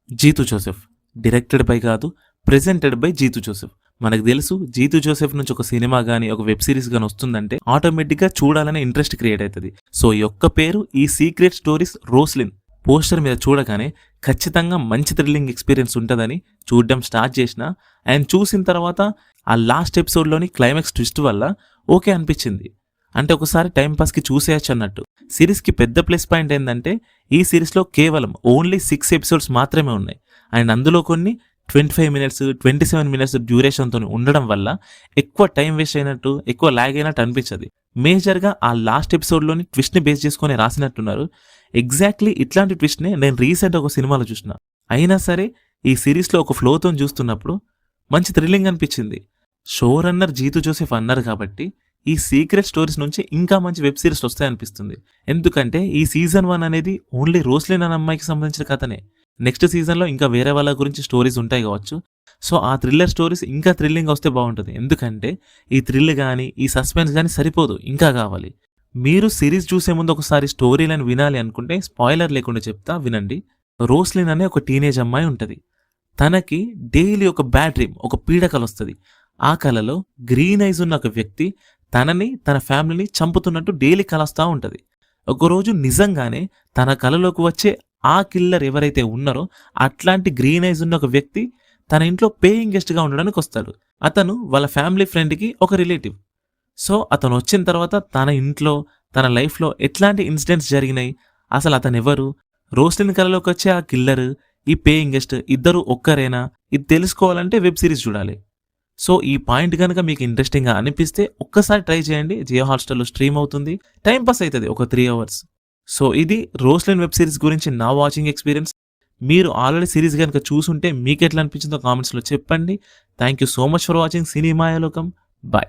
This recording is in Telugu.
జీతూ జోసెఫ్. డైరెక్టెడ్ బై కాదు, ప్రెజెంటెడ్ బై జీతూ జోసెఫ్. మనకు తెలుసు జీతూ జోసెఫ్ నుంచి ఒక సినిమా గానీ, ఒక వెబ్ సిరీస్ గానీ వస్తుందంటే ఆటోమేటిక్‌గా చూడాలనే ఇంట్రెస్ట్ క్రియేట్ అయితది. సో, ఈ యొక్క పేరు ఈ సీక్రెట్ స్టోరీస్ రోస్లిన్. పోస్టర్ మీద చూడగానే ఖచ్చితంగా మంచి థ్రిల్లింగ్ ఎక్స్‌పీరియన్స్ ఉంటదని చూడడం స్టార్ట్ చేసినా, అండ్ చూసిన తర్వాత ఆ లాస్ట్ ఎపిసోడ్‌లోని క్లైమాక్స్ ట్విస్ట్ వల్ల ఓకే అనిపించింది. అంటే ఒకసారి టైం పాస్‌కి చూసేయొచ్చు అన్నట్టు. సిరీస్‌కి పెద్ద ప్లస్ పాయింట్ ఏందంటే ఈ సిరీస్‌లో కేవలం ఓన్లీ 6 ఎపిసోడ్స్ మాత్రమే ఉన్నాయి. అండ్ అందులో కొన్ని 25 మినిట్స్, 27 మినిట్స్ డ్యూరేషన్‌తోని ఉండడం వల్ల ఎక్కువ టైం వేస్ట్ అయినట్టు, ఎక్కువ లాగ్ అయినట్టు అనిపించదు. మేజర్‌గా ఆ లాస్ట్ ఎపిసోడ్‌లోని ట్విస్ట్‌ని బేస్ చేసుకొని రాసినట్టున్నారు. ఎగ్జాక్ట్‌లీ ఇట్లాంటి ట్విస్ట్‌నే నేను రీసెంట్‌గా ఒక సినిమాలో చూసిన. అయినా సరే ఈ సిరీస్‌లో ఒక ఫ్లోతోని చూస్తున్నప్పుడు మంచి థ్రిల్లింగ్ అనిపించింది. షో రన్నర్ జీతూ జోసెఫ్ అన్నారు కాబట్టి ఈ సీక్రెట్ స్టోరీస్ నుంచి ఇంకా మంచి వెబ్ సిరీస్ వస్తాయనిపిస్తుంది. ఎందుకంటే ఈ సీజన్ 1 అనేది ఓన్లీ రోస్లిన్ అనే అమ్మాయికి సంబంధించిన కథనే. నెక్స్ట్ సీజన్‌లో ఇంకా వేరే వాళ్ళ గురించి స్టోరీస్ ఉంటాయి కావచ్చు. సో, ఆ థ్రిల్లర్ స్టోరీస్ ఇంకా థ్రిల్లింగ్ వస్తే బాగుంటుంది. ఎందుకంటే ఈ థ్రిల్ గానీ, ఈ సస్పెన్స్ గానీ సరిపోదు, ఇంకా కావాలి. మీరు సిరీస్ చూసే ముందు ఒకసారి స్టోరీ లైన్ వినాలి అనుకుంటే స్పాయిలర్ లేకుండా చెప్తా వినండి. రోస్లిన్ అనే ఒక టీనేజ్ అమ్మాయి ఉంటది. తనకి డైలీ ఒక బ్యాడ్ డ్రీమ్, ఒక పీడ కల వస్తది. ఆ కలలో గ్రీన్ ఐస్ ఉన్న ఒక వ్యక్తి తనని, తన ఫ్యామిలీని చంపుతున్నట్టు డైలీ కలొస్తా ఉంటది. ఒకరోజు నిజంగానే తన కలలోకి వచ్చే ఆ కిల్లర్ ఎవరైతే ఉన్నారో అట్లాంటి గ్రీన్ ఐస్ ఉన్న ఒక వ్యక్తి తన ఇంట్లో పేయింగ్ గెస్ట్‌గా ఉండడానికి వస్తాడు. అతను వాళ్ళ ఫ్యామిలీ ఫ్రెండ్‌కి ఒక రిలేటివ్. సో, అతను వచ్చిన తర్వాత తన ఇంట్లో, తన లైఫ్‌లో ఎట్లాంటి ఇన్సిడెంట్స్ జరిగినాయి, అసలు అతనెవరు, రోస్లిన్ కలలోకి వచ్చే ఆ కిల్లర్, ఈ పేయింగ్ గెస్ట్ ఇద్దరు ఒక్కరేనా, ఇది తెలుసుకోవాలంటే వెబ్ సిరీస్ చూడాలి. సో, ఈ పాయింట్ గనక మీకు ఇంట్రెస్టింగ్‌గా అనిపిస్తే ఒక్కసారి ట్రై చేయండి. జియో హాట్‌స్టార్‌లో స్ట్రీమ్ అవుతుంది. టైమ్ పాస్ అయితది ఒక 3 అవర్స్. సో, ఇది రోస్లిన్ వెబ్ సిరీస్ గురించి నా వాచింగ్ ఎక్స్‌పీరియన్స్. మీరు ఆల్రెడీ సిరీస్ గనక చూసుంటే మీకెట్లా అనిపించిందో కామెంట్స్‌లో చెప్పండి. Thank you so much for watching సినిమాయాలోకం. బై.